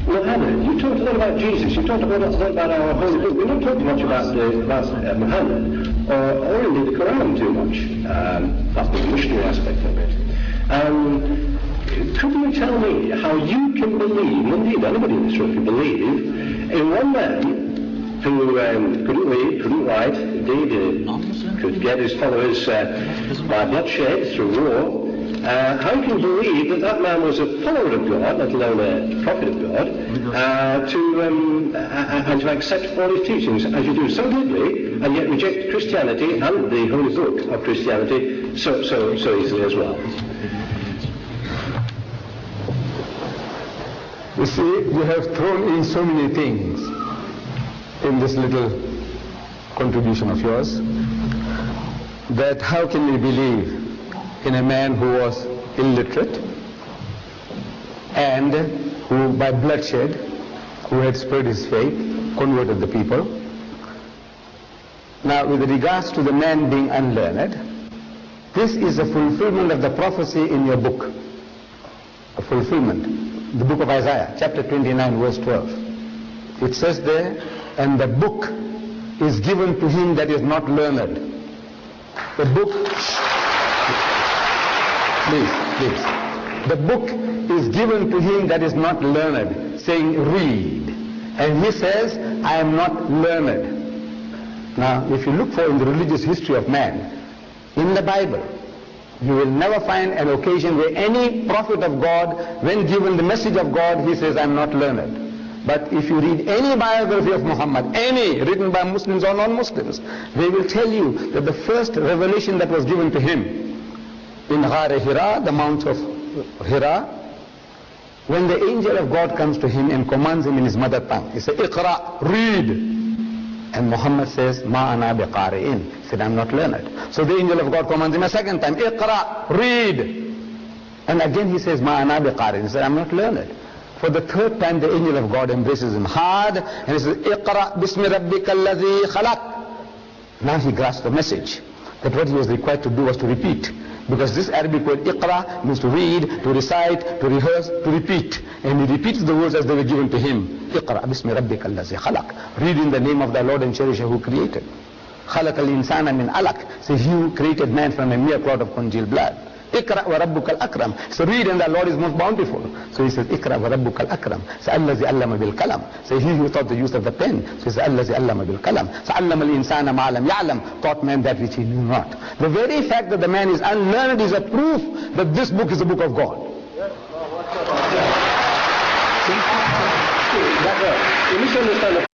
Muhammad, you talked a lot about Jesus, you talked a lot about our holy book. We're not talking much about Muhammad, or indeed the Quran too much. That's the missionary aspect of it. Could you tell me how you can believe, indeed anybody in this room can believe, in one man who couldn't read, couldn't write, indeed could get his followers by bloodshed through war? How can you believe that that man was a follower of God, let alone a prophet of God, and to accept all his teachings as you do so glibly, and yet reject Christianity and the holy book of Christianity so easily as well? You see, you have thrown in so many things in this little contribution of yours, that how can we believe in a man who was illiterate and who by bloodshed, who had spread his faith, converted the people. Now with regards to the man being unlearned, this is a fulfillment of the prophecy in your book, a fulfillment, the book of Isaiah, chapter 29, verse 12. It says there, and the book is given to him that is not learned. The book, please. The book is given to him that is not learned, saying read. And he says, I am not learned. Now, if you look for in the religious history of man, in the Bible, you will never find an occasion where any prophet of God, when given the message of God, he says, I am not learned. But if you read any biography of Muhammad, any written by Muslims or non-Muslims, they will tell you that the first revelation that was given to him in Ghar Hira, the Mount of Hira, when the angel of God comes to him and commands him in his mother tongue, he says, Iqra, read. And Muhammad says, Ma ana biqari'in. He said, I'm not learned. So the angel of God commands him a second time, Iqra, read. And again he says, Ma ana biqari'in. He said, I'm not learned. For the third time the angel of God embraces him hard and he says, Iqra bismi rabbika alladhi khalaq. Now he grasps the message that what he was required to do was to repeat. Because this Arabic word Iqra means to read, to recite, to rehearse, to repeat. And he repeats the words as they were given to him. Iqra bismi rabbika alladhi khalaq. Read in the name of thy Lord and Cherisher who created. Khalaq al-insana min alaq. So he who created man from a mere clot of congealed blood. Iqra wa rabbuka al-akram. So read and thy Lord is most bountiful. So he says, Iqra wa rabbuka al-akram. So allazi allama bil kalam. So he who taught the use of the pen. So he says, allazi allama bil kalam. So allama al-insana ma lam ya'lam. Taught man that which he knew not. The very fact that the man is unlearned is a proof that this book is the book of God. You misunderstand the